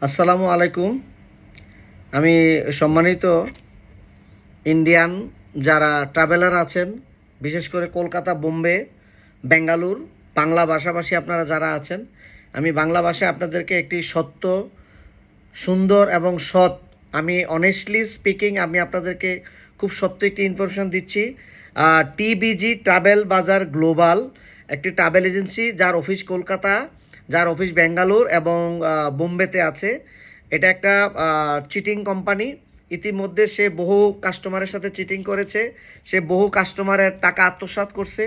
আসসালামু আলাইকুম। আমি সম্মানিত ইন্ডিয়ান যারা ট্রাভেলার আছেন, বিশেষ করে কলকাতা, বোম্বে, বেঙ্গালুর, বাংলা ভাষাভাষী আপনারা যারা আছেন, আমি বাংলা ভাষায় আপনাদেরকে একটি সত্য, সুন্দর এবং সৎ, আমি অনেস্টলি স্পিকিং আমি আপনাদেরকে খুব সত্য একটি ইনফরমেশান দিচ্ছি। টিবিজি ট্রাভেল বাজার গ্লোবাল একটি ট্রাভেল এজেন্সি, যার অফিস কলকাতা, যার অফিস বেঙ্গালুর এবং বোম্বেতে আছে। এটা একটা চিটিং কোম্পানি। ইতিমধ্যে সে বহু কাস্টমারের সাথে চিটিং করেছে, সে বহু কাস্টমারের টাকা আত্মসাৎ করছে।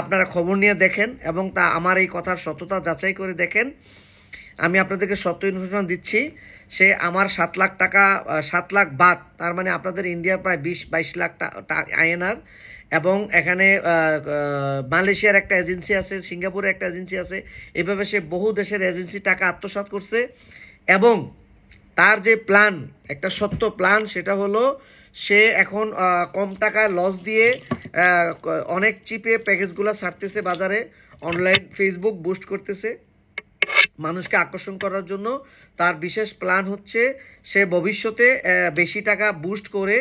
আপনারা খবর নিয়ে দেখেন এবং তা আমার এই কথার সত্যতা যাচাই করে দেখেন। আমি আপনাদেরকে সত্য ইনফরমেশন দিচ্ছি। সে আমার 7 লাখ টাকা, 7 লাখ বাদ, তার মানে আপনাদের ইন্ডিয়ার প্রায় 20-22 লাখ আইএনআর। এবং এখানে মালয়েশিয়ার একটা এজেন্সি আছে, সিঙ্গাপুরের একটা এজেন্সি আছে। এভাবে সে বহু দেশের এজেন্সি টাকা আত্মসাৎ করছে। এবং তার যে প্ল্যান, একটা সত্য প্ল্যান, সেটা হলো সে এখন কম টাকায় লস দিয়ে অনেক চিপে প্যাকেজগুলো ছাড়তেছে বাজারে, অনলাইন ফেসবুক বুস্ট করতেছে মানুষকে আকর্ষণ করার জন্য। তার বিশেষ প্ল্যান হচ্ছে সে ভবিষ্যতে বেশি টাকা বুস্ট করে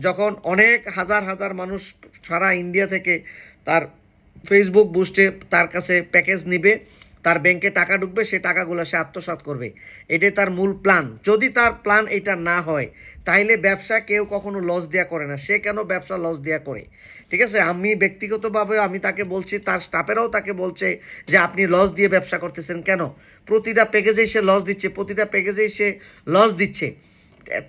যখন অনেক হাজার হাজার মানুষ সারা ইন্ডিয়া থেকে তার ফেসবুক বুস্টে তার কাছে প্যাকেজ নিবে, তার ব্যাংকে টাকা ঢুকবে, সে টাকাগুলো সে আত্মসাৎ করবে। এটাই তার মূল প্ল্যান। যদি তার প্ল্যান এটা না হয়, তাইলে ব্যবসা কেউ কখনো লস দেওয়া করে না। সে কেন ব্যবসা লস দেওয়া করে? ঠিক আছে, আমি ব্যক্তিগতভাবে আমি তাকে বলছি, তার স্টাফেরাও তাকে বলছে যে আপনি লস দিয়ে ব্যবসা করতেছেন কেন? প্রতিটা প্যাকেজেই সে লস দিচ্ছে, প্রতিটা প্যাকেজেই সে লস দিচ্ছে।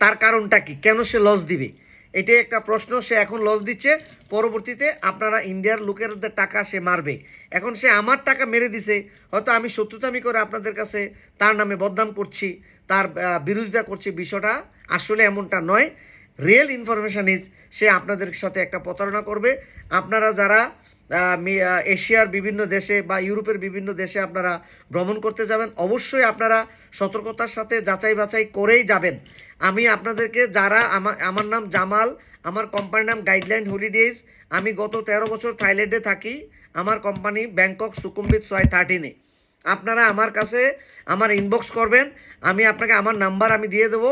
তার কারণটা কি? কেন সে লস দিবে? এটাই একটা প্রশ্ন। সে এখন লস দিচ্ছে, পরবর্তীতে আপনারা ইন্ডিয়ার লোকেরদের টাকা সে মারবে। এখন সে আমার টাকা মেরে দিছে, হয়তো আমি শত্রুতামি করে আপনাদের কাছে তার নামে বদনাম করছি, তার বিরোধিতা করছি। বিষয়টা আসলে এমনটা নয়। রিয়েল ইনফরমেশান ইজ সে আপনাদের সাথে একটা প্রতারণা করবে। আপনারা যারা এশিয়ার বিভিন্ন দেশে বা ইউরোপের বিভিন্ন দেশে আপনারা ভ্রমণ করতে যাবেন, অবশ্যই আপনারা সতর্কতার সাথে যাচাই বাছাই করেই যাবেন। আমি আপনাদেরকে যারা আমার নাম জামাল, আমার কোম্পানির নাম গাইডলাইন হলিডেজ। আমি গত 13 বছর থাইল্যান্ডে থাকি। আমার কোম্পানি ব্যাংকক সুকুমবিট 613-এ। আপনারা আমার কাছে আমার ইনবক্স করবেন, আমি আপনাকে আমার নাম্বার আমি দিয়ে দেবো।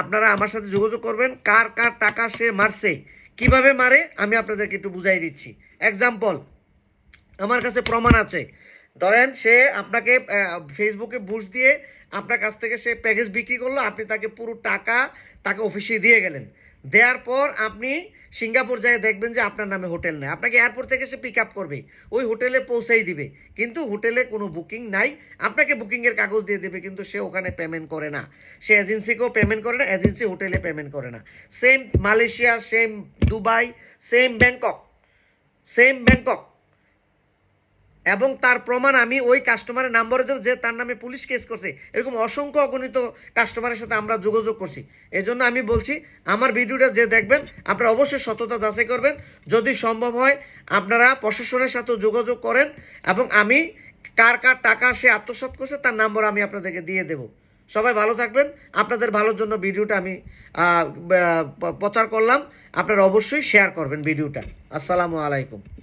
আপনারা আমার সাথে যোগাযোগ করবেন। কার কার টাকা সে মারছে, কিভাবে মারে, আমি আপনাদেরকে একটু বুঝাই দিচ্ছি। এক্সাম্পল, আমার কাছে প্রমাণ আছে। ধরেন সে আপনাকে ফেসবুকে বুস্ট দিয়ে আপনার কাছ থেকে সে প্যাকেজ বিক্রি করলো, আপনি তাকে পুরো টাকা তাকে অফিসে দিয়ে গেলেন। দেওয়ার পর আপনি সিঙ্গাপুর যায় দেখবেন যে আপনার নামে হোটেল নেই, আপনাকে এয়ারপোর্ট থেকে সে পিক আপ করবে, ওই হোটেলে পৌঁছেই দিবে, কিন্তু হোটেলে কোনো বুকিং নাই। আপনাকে বুকিংয়ের কাগজ দিয়ে দেবে, কিন্তু সে ওখানে পেমেন্ট করে না। সে এজেন্সিকেও পেমেন্ট করে না, এজেন্সি হোটেলে পেমেন্ট করে না। Same Malaysia, same Dubai, same Bangkok, same Bangkok. এবং তার প্রমাণ আমি ওই কাস্টমারের নাম্বারে দেবো যে তার নামে পুলিশ কেস করছে। এরকম অসংখ্য অগণিত কাস্টমারের সাথে আমরা যোগাযোগ করছি। এজন্য আমি বলছি, আমার ভিডিওটা যে দেখবেন আপনারা অবশ্যই সততা যাচাই করবেন। যদি সম্ভব হয় আপনারা প্রশাসনের সাথেও যোগাযোগ করেন, এবং আমি কার কার টাকা সে আত্মসাৎ করছে তার নাম্বার আমি আপনাদেরকে দিয়ে দেব। সবাই ভালো থাকবেন। আপনাদের ভালোর জন্য ভিডিওটা আমি প্রচার করলাম। আপনারা অবশ্যই শেয়ার করবেন ভিডিওটা। আসসালামু আলাইকুম।